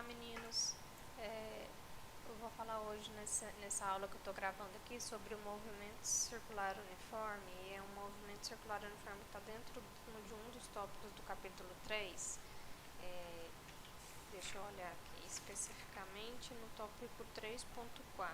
meninos, eu vou falar hoje nessa aula que eu estou gravando aqui sobre o movimento circular uniforme. E é um movimento circular uniforme que está dentro de um dos tópicos do capítulo 3. Deixa eu olhar aqui especificamente no tópico 3.4.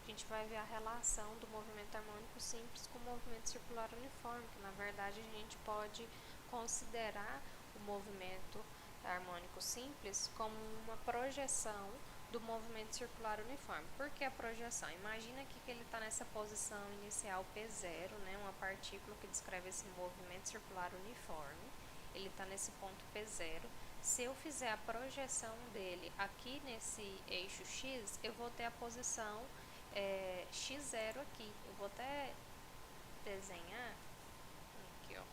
A gente vai ver a relação do movimento harmônico simples com o movimento circular uniforme, que na verdade a gente pode considerar o movimento harmônico simples como uma projeção do movimento circular uniforme. Por que a projeção? Imagina que ele está nessa posição inicial P0, né, uma partícula que descreve esse movimento circular uniforme. Ele está nesse ponto P0. Se eu fizer a projeção dele aqui nesse eixo X, eu vou ter a posição x0 aqui. Eu vou até desenhar aqui, ó.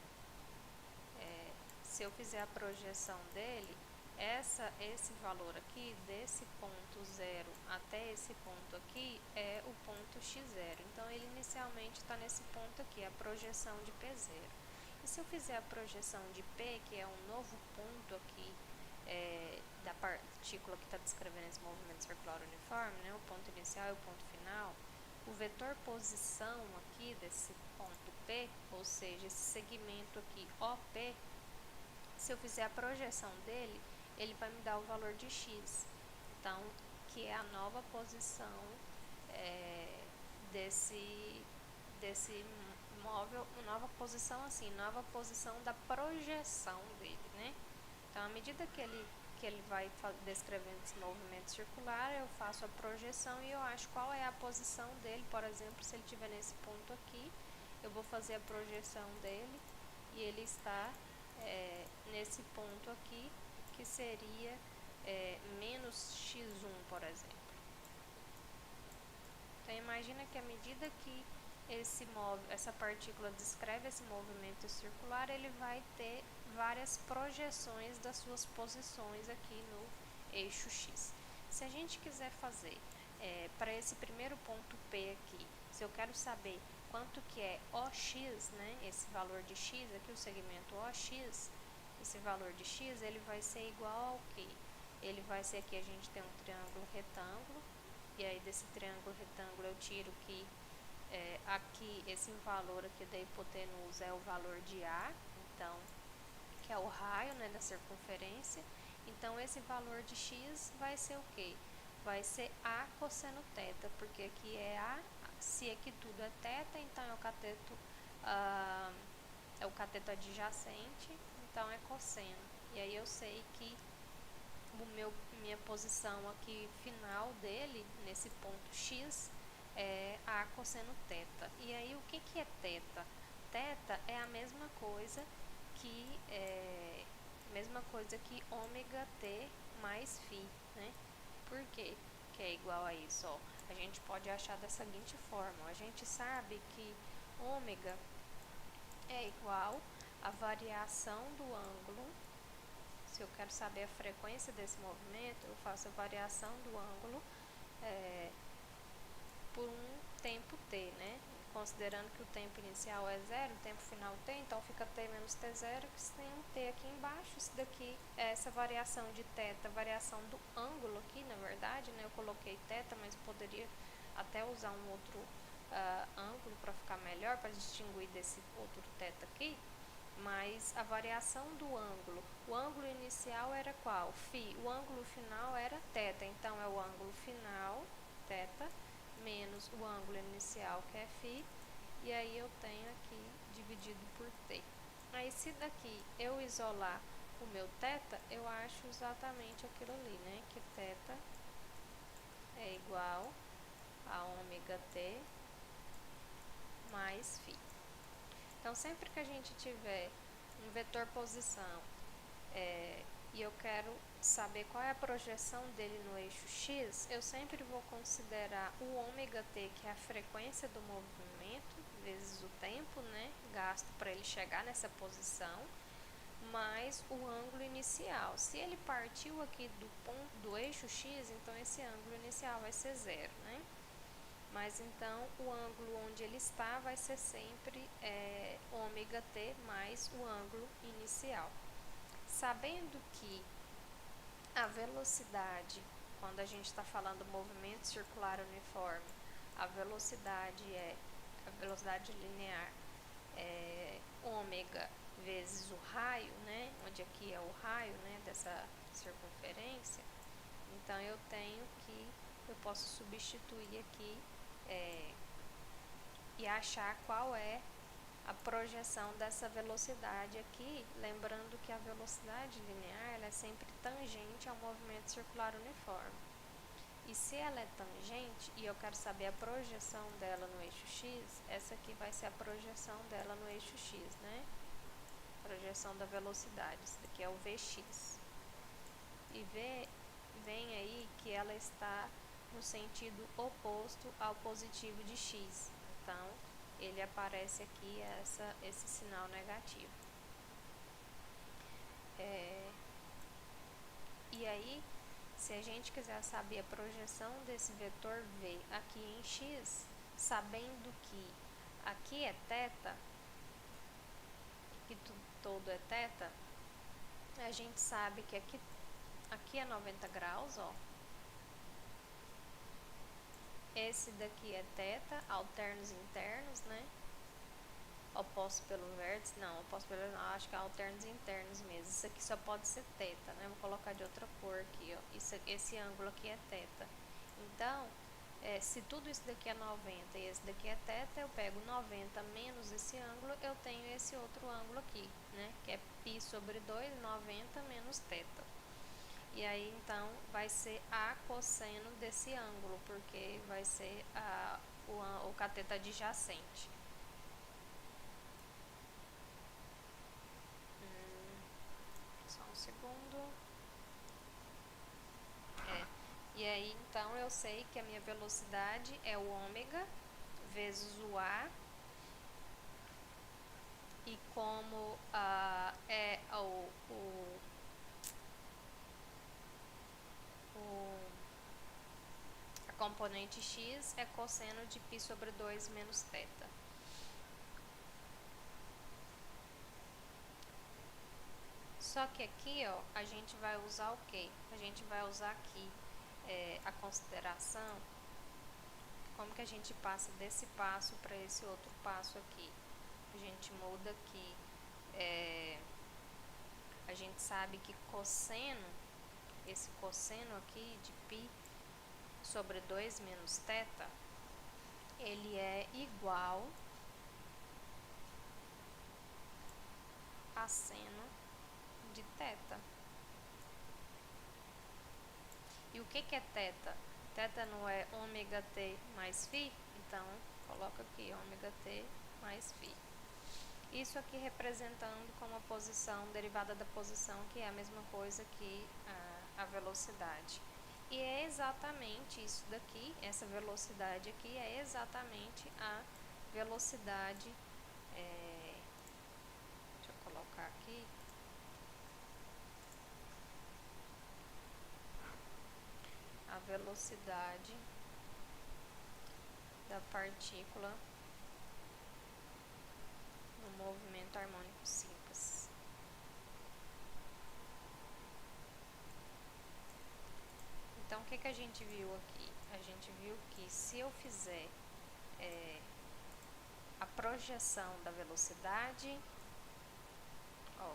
Se eu fizer a projeção dele, esse valor aqui, desse ponto 0 até esse ponto aqui, é o ponto x0. Então, ele inicialmente está nesse ponto aqui, a projeção de P0. E se eu fizer a projeção de P, que é um novo ponto aqui, da partícula que está descrevendo esse movimento circular uniforme, né, o ponto inicial e o ponto final, o vetor posição aqui desse ponto P, ou seja, esse segmento aqui OP, se eu fizer a projeção dele, ele vai me dar o valor de x, então, que é a nova posição desse móvel, nova posição da projeção dele, né? Então, à medida que ele vai descrevendo esse movimento circular, eu faço a projeção e eu acho qual é a posição dele. Por exemplo, se ele estiver nesse ponto aqui, eu vou fazer a projeção dele e ele está nesse ponto aqui, que seria menos x1, por exemplo. Então, imagina que à medida que essa partícula descreve esse movimento circular, ele vai ter várias projeções das suas posições aqui no eixo X. Se a gente quiser fazer para esse primeiro ponto P aqui, se eu quero saber quanto que é OX, né, esse valor de X aqui, o segmento OX, esse valor de X, ele vai ser igual ao que? Ele vai ser aqui, a gente tem um triângulo retângulo, e aí desse triângulo retângulo eu tiro que aqui esse valor aqui da hipotenusa é o valor de A, então, que é o raio, né, da circunferência. Então, esse valor de x vai ser o quê? Vai ser A cosseno θ, porque aqui é A, se aqui tudo é θ, então é o cateto adjacente, então é cosseno. E aí eu sei que minha posição aqui final dele, nesse ponto x, é A cosseno θ. E aí, o que é θ? Θ é a mesma coisa que ômega t mais φ, né? Por quê que é igual a isso? Ó, a gente pode achar da seguinte forma. A gente sabe que ômega é igual à variação do ângulo. Se eu quero saber a frequência desse movimento, eu faço a variação do ângulo por um tempo t, né? Considerando que o tempo inicial é 0, o tempo final t, então fica t menos t0, que tem um t aqui embaixo. Isso daqui é essa variação de θ, variação do ângulo aqui, na verdade, né? Eu coloquei θ, mas poderia até usar um outro ângulo para ficar melhor, para distinguir desse outro θ aqui. Mas a variação do ângulo, o ângulo inicial era qual? Φ. O ângulo final era θ, então é o ângulo final, θ, menos o ângulo inicial, que é φ, e aí eu tenho aqui dividido por t. Aí, se daqui eu isolar o meu θ, eu acho exatamente aquilo ali, né? Que θ é igual a ômega t mais φ. Então, sempre que a gente tiver um vetor posição e eu quero saber qual é a projeção dele no eixo X, eu sempre vou considerar o ômega t, que é a frequência do movimento, vezes o tempo, né, gasto para ele chegar nessa posição, mais o ângulo inicial. Se ele partiu aqui do eixo X, então esse ângulo inicial vai ser 0, né? Mas então o ângulo onde ele está vai ser sempre ômega t mais o ângulo inicial. Sabendo que A velocidade, quando a gente está falando movimento circular uniforme, a velocidade linear é ômega vezes o raio, né? Onde aqui é o raio, né? Dessa circunferência. Então eu posso substituir aqui e achar qual é a projeção dessa velocidade aqui, lembrando que a velocidade linear ela é sempre tangente ao movimento circular uniforme. E se ela é tangente e eu quero saber a projeção dela no eixo x, essa aqui vai ser a projeção dela no eixo x, né? Projeção da velocidade, isso daqui é o Vx. E vem aí que ela está no sentido oposto ao positivo de x. Então, ele aparece aqui esse sinal negativo. E aí, se a gente quiser saber a projeção desse vetor v aqui em x, sabendo que aqui é θ, que todo é θ, a gente sabe que aqui é 90 graus, ó. Esse daqui é θ, alternos internos, né? Oposto pelo vértice, não, oposto pelo, não, acho que é alternos internos mesmo. Isso aqui só pode ser θ, né? Vou colocar de outra cor aqui, ó. Esse ângulo aqui é θ. Então, se tudo isso daqui é 90 e esse daqui é θ, eu pego 90 menos esse ângulo, eu tenho esse outro ângulo aqui, né? Que é π sobre 2, 90 menos θ. E aí, então, vai ser a cosseno desse ângulo, porque vai ser o cateto adjacente. Só um segundo. E aí, então, eu sei que a minha velocidade é o ômega vezes o A. E como a componente x é cosseno de π sobre 2 menos θ. Só que aqui, ó, a gente vai usar o quê? A gente vai usar aqui a consideração, como que a gente passa desse passo para esse outro passo aqui. A gente muda aqui, a gente sabe que cosseno, esse cosseno aqui de π sobre 2 menos θ, ele é igual a seno de θ. E o que é θ? Θ não é ômega t mais φ? Então, coloca aqui ômega t mais φ. Isso aqui representando como a posição, derivada da posição, que é a mesma coisa que a velocidade. E é exatamente isso daqui, essa velocidade aqui é exatamente a velocidade, deixa eu colocar aqui, a velocidade da partícula no movimento harmônico simples. Então, o que a gente viu aqui? A gente viu que se eu fizer a projeção da velocidade, ó,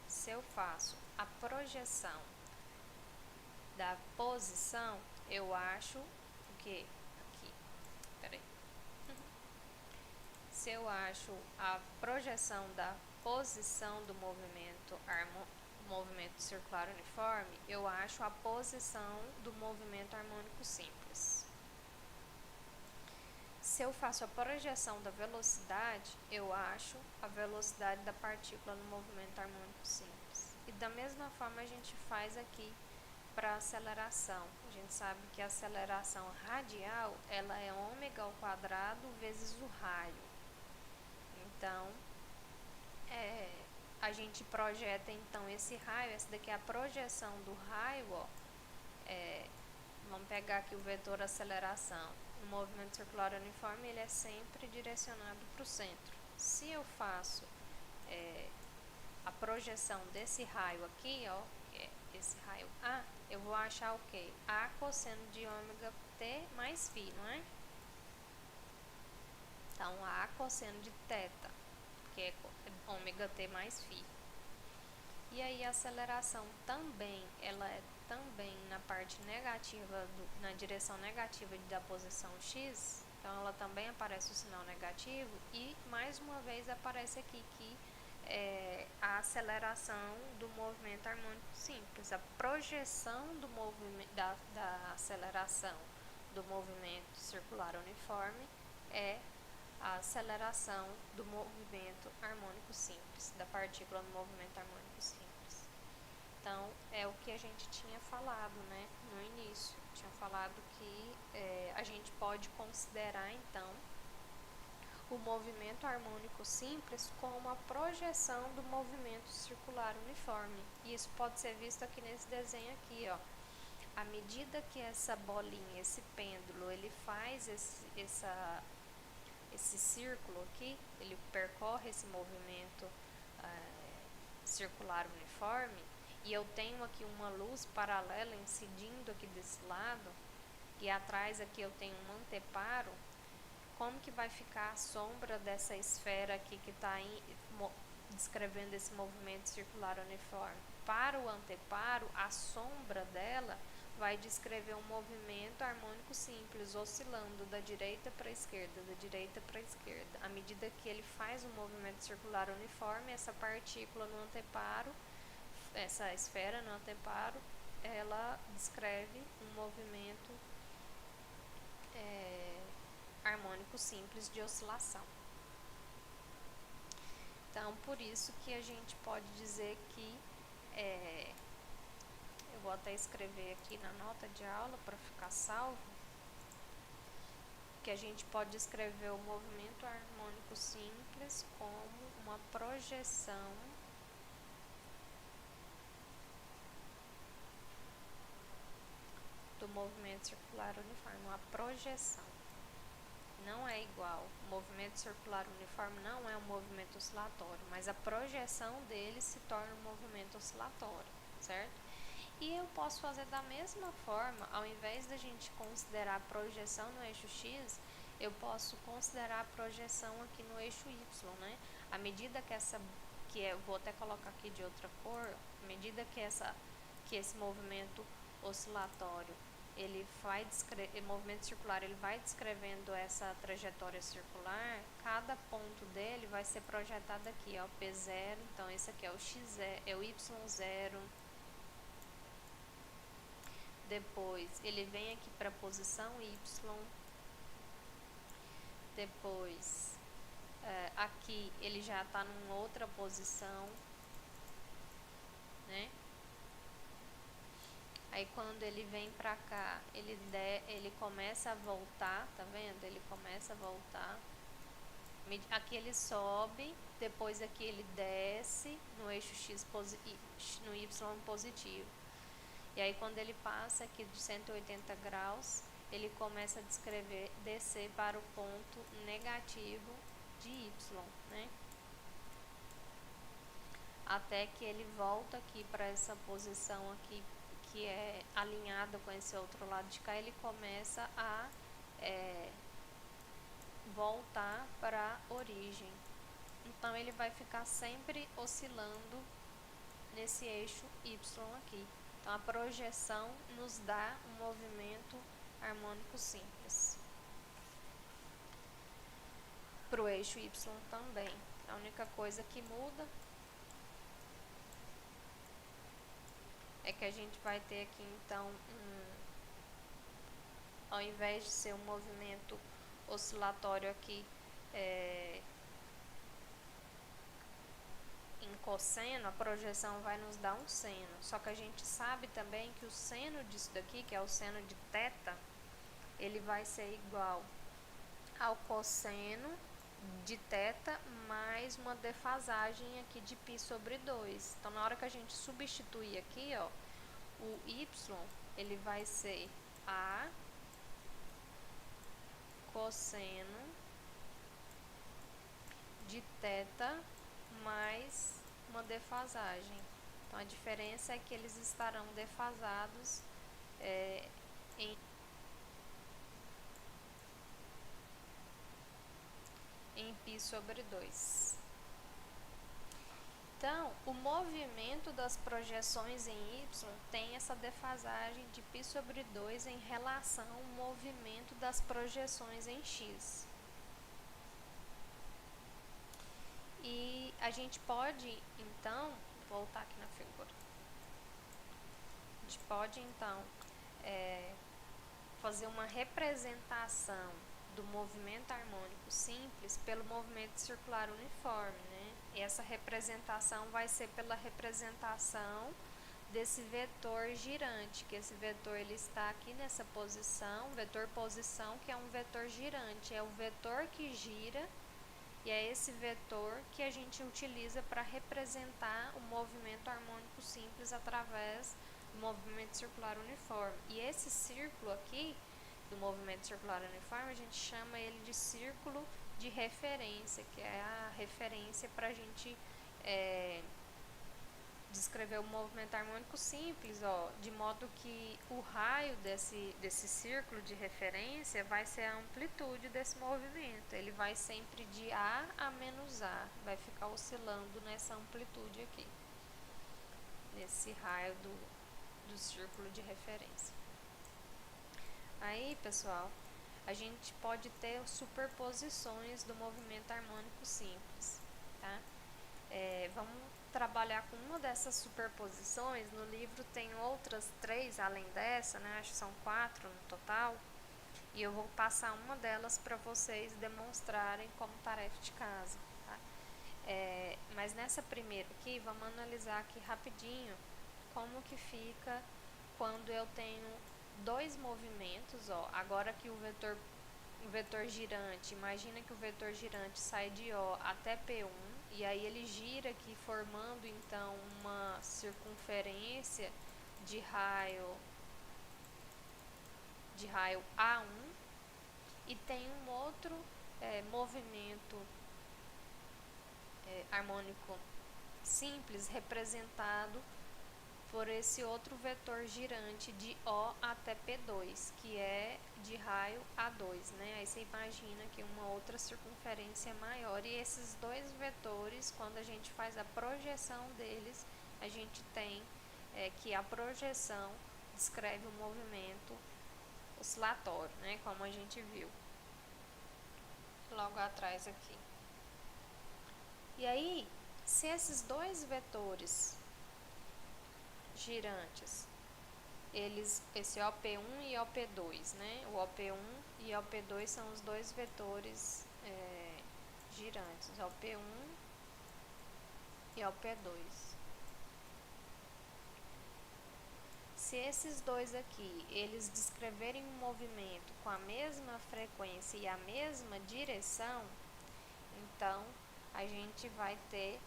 se eu faço a projeção da posição, eu acho o que? Aqui, peraí. Se eu acho a projeção da posição do movimento circular uniforme, eu acho a posição do movimento harmônico simples. Se eu faço a projeção da velocidade, eu acho a velocidade da partícula no movimento harmônico simples. E da mesma forma a gente faz aqui para a aceleração. A gente sabe que a aceleração radial, ela é ômega ao quadrado vezes o raio. Então, a gente projeta então esse raio, essa daqui é a projeção do raio, ó. Vamos pegar aqui o vetor aceleração. No movimento circular uniforme, ele é sempre direcionado para o centro. Se eu faço a projeção desse raio aqui, ó, esse raio A, eu vou achar o quê? A cosseno de ômega t mais φ, não é? Então, A cosseno de θ, que é ômega t mais φ. E aí a aceleração também, ela é também na parte negativa, na direção negativa da posição x, então ela também aparece o sinal negativo e mais uma vez aparece aqui que a aceleração do movimento harmônico simples, a projeção do movimento da aceleração do movimento circular uniforme é a aceleração do movimento harmônico simples, da partícula no movimento harmônico simples. Então, é o que a gente tinha falado, né, no início. Tinha falado que a gente pode considerar, então, o movimento harmônico simples como a projeção do movimento circular uniforme. E isso pode ser visto aqui nesse desenho aqui, ó. À medida que essa bolinha, esse pêndulo, ele faz esse círculo aqui, ele percorre esse movimento circular uniforme, e eu tenho aqui uma luz paralela incidindo aqui desse lado, e atrás aqui eu tenho um anteparo, como que vai ficar a sombra dessa esfera aqui que está descrevendo esse movimento circular uniforme? Para o anteparo, a sombra dela vai descrever um movimento harmônico simples, oscilando da direita para a esquerda, da direita para a esquerda. À medida que ele faz um movimento circular uniforme, essa partícula no anteparo, essa esfera no anteparo, ela descreve um movimento harmônico simples de oscilação. Então, por isso que a gente pode dizer que eu vou até escrever aqui na nota de aula para ficar salvo, que a gente pode escrever o movimento harmônico simples como uma projeção do movimento circular uniforme, uma projeção. Não é igual, o movimento circular uniforme não é um movimento oscilatório, mas a projeção dele se torna um movimento oscilatório, certo? E eu posso fazer da mesma forma, ao invés da gente considerar a projeção no eixo X, eu posso considerar a projeção aqui no eixo Y, né? À medida que eu vou até colocar aqui de outra cor, à medida que esse movimento oscilatório, movimento circular, ele vai descrevendo essa trajetória circular, cada ponto dele vai ser projetado aqui, ó, P0, então esse aqui é o X0, é o Y0. Depois ele vem aqui para a posição Y, depois aqui ele já está numa outra posição, né? Aí quando ele vem pra cá, ele começa a voltar, tá vendo? Ele começa a voltar. Aqui ele sobe, depois aqui ele desce no eixo X no Y positivo. E aí quando ele passa aqui de 180 graus, ele começa a descer para o ponto negativo de Y, né? Até que ele volta aqui para essa posição aqui, que é alinhado com esse outro lado de cá, ele começa a voltar para a origem. Então, ele vai ficar sempre oscilando nesse eixo Y aqui. Então, a projeção nos dá um movimento harmônico simples. Para o eixo Y também. A única coisa que muda é que a gente vai ter aqui, então, ao invés de ser um movimento oscilatório aqui em cosseno, a projeção vai nos dar um seno. Só que a gente sabe também que o seno disso daqui, que é o seno de θ, ele vai ser igual ao cosseno de θ mais uma defasagem aqui de π sobre 2. Então, na hora que a gente substituir aqui, ó, o y, ele vai ser A cosseno de θ mais uma defasagem, Então, a diferença é que eles estarão defasados em π sobre 2. Então, o movimento das projeções em y tem essa defasagem de π sobre 2 em relação ao movimento das projeções em x. E a gente pode, então, voltar aqui na figura. A gente pode, então, fazer uma representação do movimento harmônico simples pelo movimento circular uniforme, né? E essa representação vai ser pela representação desse vetor girante, que esse vetor ele está aqui nessa posição, vetor posição, que é um vetor girante, é o vetor que gira, e é esse vetor que a gente utiliza para representar o movimento harmônico simples através do movimento circular uniforme. E esse círculo aqui, do movimento circular uniforme, a gente chama ele de círculo de referência, que é a referência para a gente descrever o movimento harmônico simples, de modo que o raio desse círculo de referência vai ser a amplitude desse movimento. Ele vai sempre de A a menos A, vai ficar oscilando nessa amplitude aqui, nesse raio do círculo de referência. Aí, pessoal, a gente pode ter superposições do movimento harmônico simples, tá? Vamos trabalhar com uma dessas superposições. No livro tem outras 3 além dessa, né? Acho que são 4 no total. E eu vou passar uma delas para vocês demonstrarem como tarefa de casa, tá? Mas nessa primeira aqui, vamos analisar aqui rapidinho como que fica quando eu tenho 2 movimentos, agora que o vetor girante, imagina que o vetor girante sai de O até P1, e aí ele gira aqui formando então uma circunferência de raio A1, e tem um outro movimento harmônico simples representado por esse outro vetor girante de O até P2, que é de raio A2, né? Aí você imagina que uma outra circunferência maior, e esses 2 vetores, quando a gente faz a projeção deles, a gente tem que a projeção descreve o movimento oscilatório, né? Como a gente viu logo atrás aqui. E aí, se esses 2 vetores girantes, esse OP1 e OP2, né? O OP1 e OP2 são os 2 vetores girantes, OP1 e OP2. Se esses 2 aqui, eles descreverem um movimento com a mesma frequência e a mesma direção, então a gente vai ter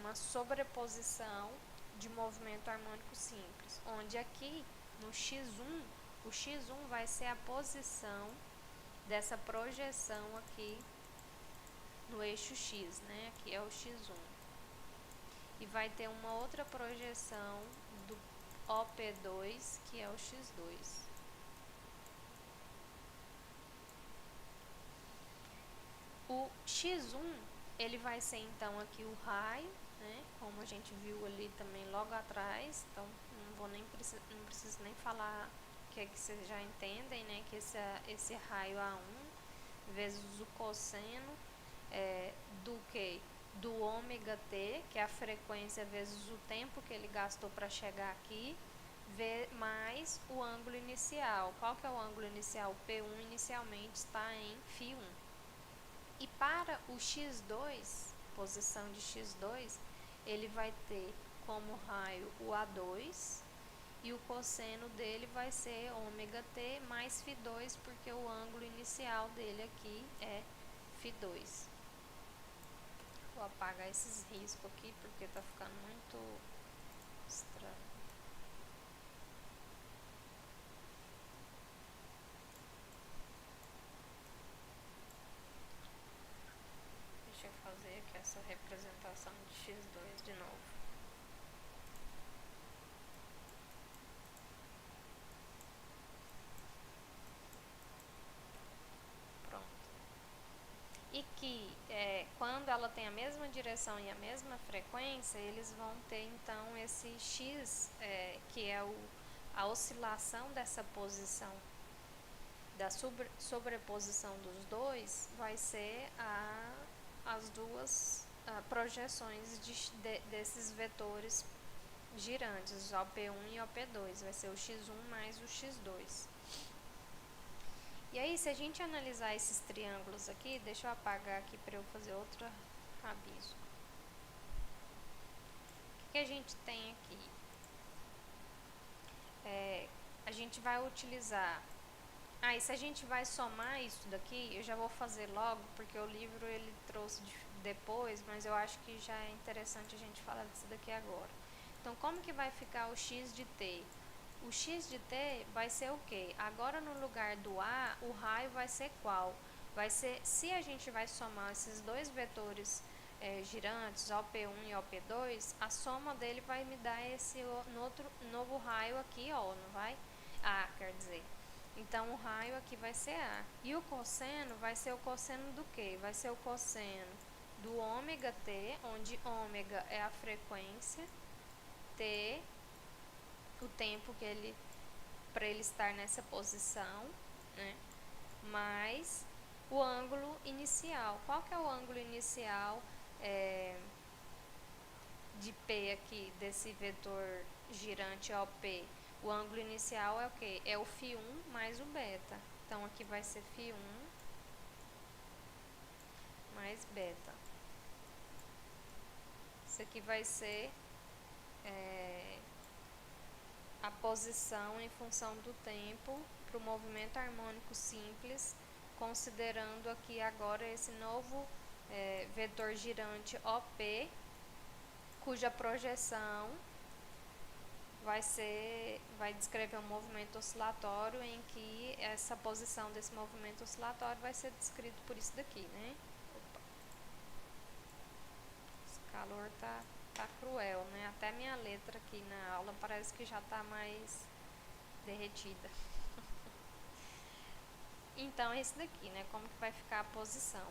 uma sobreposição de movimento harmônico simples, onde aqui no X1, o X1 vai ser a posição dessa projeção aqui no eixo X, né? Aqui é o X1. E vai ter uma outra projeção do OP2, que é o X2. O X1, ele vai ser então aqui o raio, né? Como a gente viu ali também logo atrás. Então não preciso nem falar, que vocês já entendem, né? Que esse raio A1 vezes o cosseno do ômega t, que é a frequência vezes o tempo que ele gastou para chegar aqui, mais o ângulo inicial. Qual que é o ângulo inicial? P1 inicialmente está em φ1. E para o X2, posição de X2, ele vai ter como raio o A2, e o cosseno dele vai ser ômega t mais φ2, porque o ângulo inicial dele aqui é φ2. Vou apagar esses riscos aqui, porque tá ficando muito estranho. Deixa eu fazer aqui essa representação de X2. de novo. Pronto. E que quando ela tem a mesma direção e a mesma frequência, eles vão ter então esse x, que é a oscilação dessa posição, da sobreposição dos dois, vai ser as duas projeções desses vetores girantes, OP1 e OP2, vai ser o x1 mais o x2. E aí, se a gente analisar esses triângulos aqui, deixa eu apagar aqui para eu fazer outro rabisco. O que a gente tem aqui? A gente vai utilizar... e se a gente vai somar isso daqui, eu já vou fazer logo, porque o livro ele trouxe depois, mas eu acho que já é interessante a gente falar disso daqui agora. Então, como que vai ficar o x de t? O x de t vai ser o quê? Agora, no lugar do A, o raio vai ser qual? Vai ser, se a gente vai somar esses dois vetores girantes, OP1 e OP2, a soma dele vai me dar esse novo raio aqui, ó, não vai? A, quer dizer. Então, o raio aqui vai ser A. E o cosseno vai ser o cosseno do quê? Vai ser o cosseno do ômega t, onde ômega é a frequência, t, o tempo que para ele estar nessa posição, né? Mais o ângulo inicial. Qual que é o ângulo inicial de P aqui, desse vetor girante OP? O ângulo inicial é o quê? É o φ1 mais o beta. Então, aqui vai ser φ1 mais beta. Isso aqui vai ser a posição em função do tempo para o movimento harmônico simples, considerando aqui agora esse novo vetor girante OP, cuja projeção vai descrever um movimento oscilatório em que essa posição desse movimento oscilatório vai ser descrito por isso daqui, né? Opa. Esse calor tá cruel, né? Até minha letra aqui na aula parece que já tá mais derretida. Então, esse daqui, né? Como que vai ficar a posição?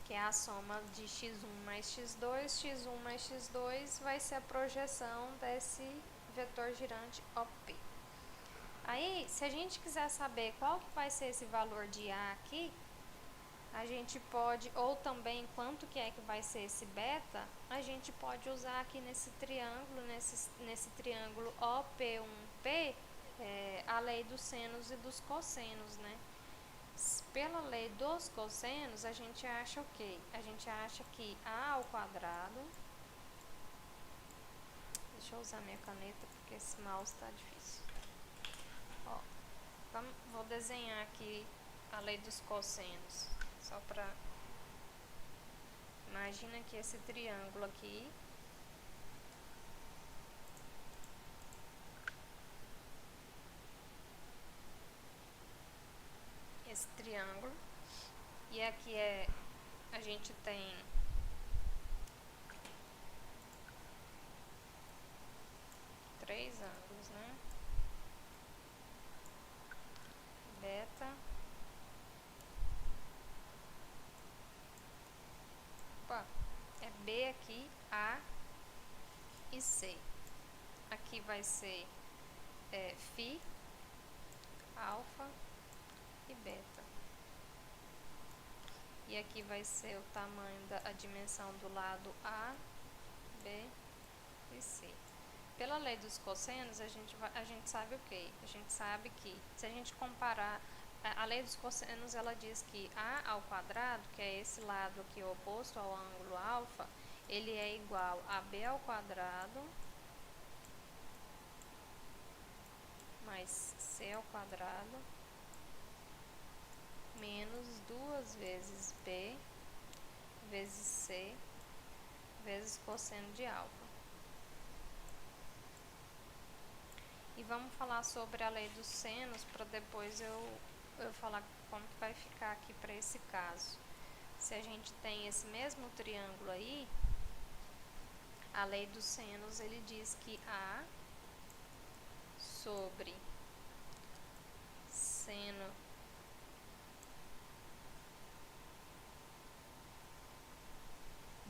Que é a soma de x1 mais x2, x1 mais x2 vai ser a projeção desse vetor girante OP. Aí, se a gente quiser saber qual que vai ser esse valor de A aqui, a gente pode, ou também quanto que é que vai ser esse beta, a gente pode usar aqui nesse triângulo, nesse triângulo OP1P, a lei dos senos e dos cossenos, né? Pela lei dos cossenos, a gente acha o quê? A gente acha que A ao quadrado... Deixa eu usar minha caneta, porque esse mouse tá difícil. Ó, vou desenhar aqui a lei dos cossenos, só pra... Imagina que esse triângulo aqui... Esse triângulo, e aqui a gente tem três ângulos, né? Beta, é B aqui, A e C. Aqui vai ser φ, alfa e beta. E aqui vai ser o tamanho a dimensão do lado A, B e C. Pela lei dos cossenos, a gente sabe o quê? A gente sabe que, se a gente comparar, a lei dos cossenos, ela diz que A ao quadrado, que é esse lado aqui oposto ao ângulo alfa, ele é igual a B ao quadrado mais C ao quadrado menos 2 vezes B vezes C vezes cosseno de alfa. E vamos falar sobre a lei dos senos para depois eu falar como que vai ficar aqui para esse caso. Se a gente tem esse mesmo triângulo aí, A lei dos senos, ele diz que A sobre seno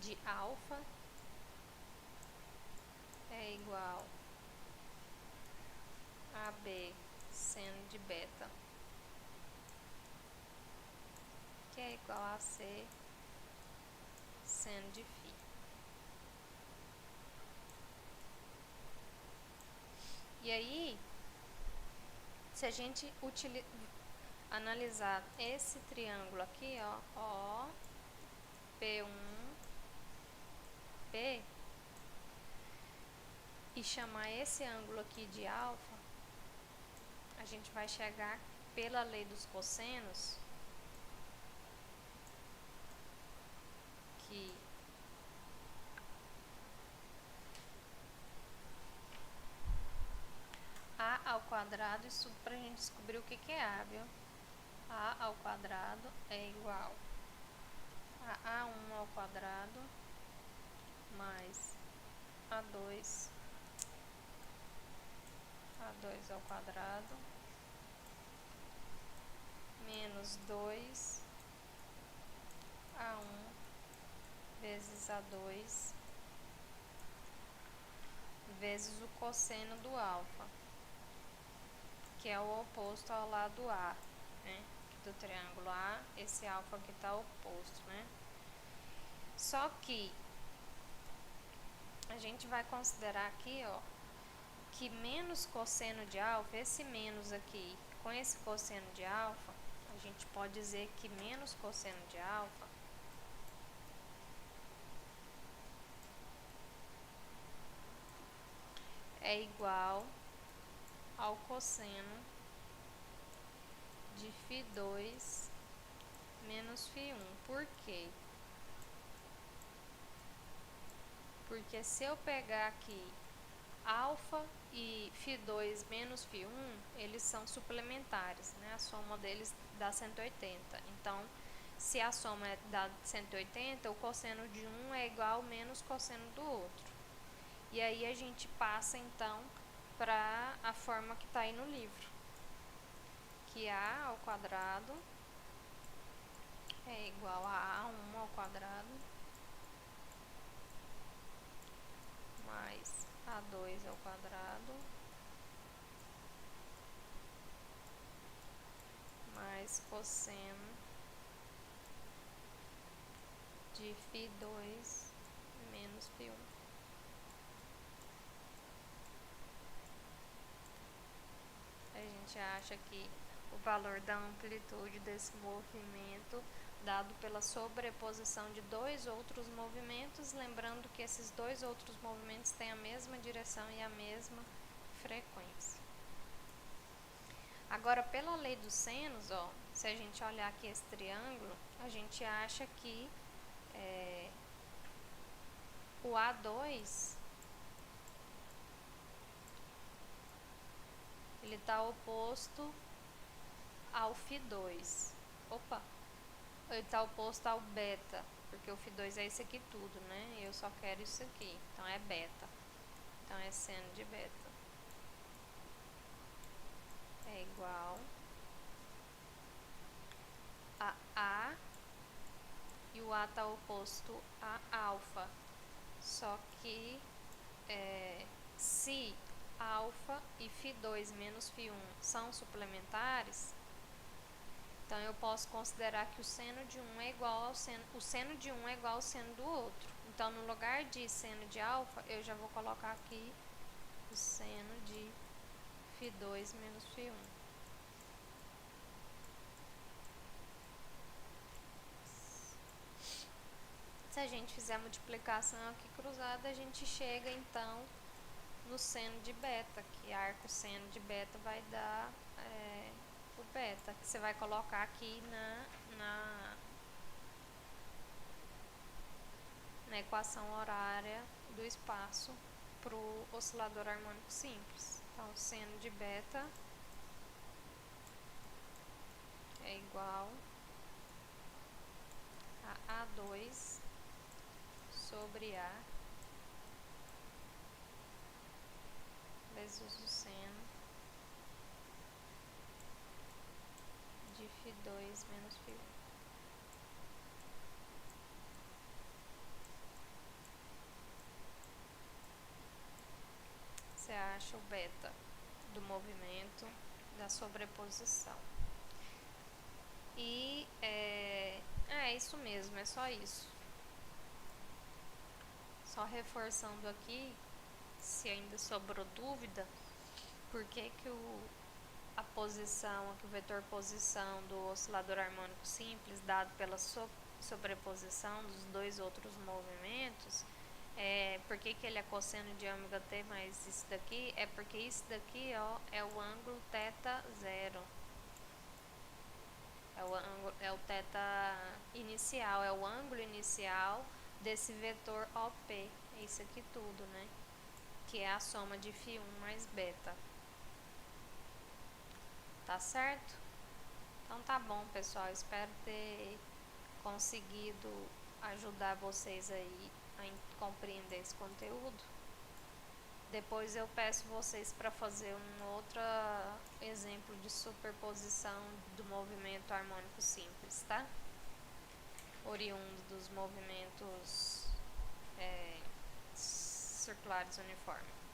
de alfa é igual a B seno de beta, que é igual a C seno de φ. E aí, se a gente analisar esse triângulo aqui, ó, P1, P, e chamar esse ângulo aqui de alfa, a gente vai chegar pela lei dos cossenos que A ao quadrado, isso pra gente descobrir o que é A, viu? A ao quadrado é igual a A1 ao quadrado mais A2 ao quadrado menos 2 A1 vezes A2 vezes o cosseno do alfa, que é o oposto ao lado A, né? Do triângulo A, esse alfa aqui está oposto, né? Só que a gente vai considerar aqui, ó, que menos cosseno de alfa, esse menos aqui com esse cosseno de alfa, a gente pode dizer que menos cosseno de alfa é igual ao cosseno de φ2 menos φ1. Por quê? Porque se eu pegar aqui alfa e φ2 menos φ1, eles são suplementares, né? A soma deles dá 180. Então, se a soma dá 180, o cosseno de um é igual ao menos cosseno do outro. E aí a gente passa, então, para a forma que está aí no livro, que A ao quadrado é igual a A1 ao quadrado mais A2 ao quadrado mais cosseno de φ2 menos φ1. A gente acha que o valor da amplitude desse movimento dado pela sobreposição de dois outros movimentos, lembrando que esses dois outros movimentos têm a mesma direção e a mesma frequência. Agora, pela lei dos senos, ó, se a gente olhar aqui esse triângulo, a gente acha que o A2 ele está oposto ao φ2. Opa! Ele está oposto ao beta, porque o φ2 é isso aqui tudo, né? Eu só quero isso aqui, então é beta. Então é seno de beta é igual a A, e o A está oposto a alfa. Só que se alfa e φ2 menos φ1 são suplementares, então eu posso considerar que o seno de um é igual ao seno, o seno de um é igual ao seno do outro. Então, no lugar de seno de alfa, eu já vou colocar aqui o seno de φ2 menos φ1. Se a gente fizer a multiplicação aqui cruzada, a gente chega então no seno de beta, que arco seno de beta vai dar o beta, que você vai colocar aqui na equação horária do espaço para o oscilador harmônico simples. Então, seno de beta é igual a A2 sobre A vezes o seno de φ2 menos φ1. Você acha o beta do movimento da sobreposição. E é isso mesmo, é só isso. Só reforçando aqui, se ainda sobrou dúvida, por que a posição, que o vetor posição do oscilador harmônico simples, dado pela sobreposição dos dois outros movimentos, por que ele é cosseno de ômega t mais isso daqui? É porque isso daqui, ó, é o ângulo θ zero. É o θ inicial, é o ângulo inicial desse vetor OP. É isso aqui tudo, né? Que é a soma de φ1 mais beta. Tá certo? Então tá bom, pessoal. Espero ter conseguido ajudar vocês aí a compreender esse conteúdo. Depois eu peço vocês para fazer um outro exemplo de superposição do movimento harmônico simples, tá? Oriundo dos movimentos circulares uniformes.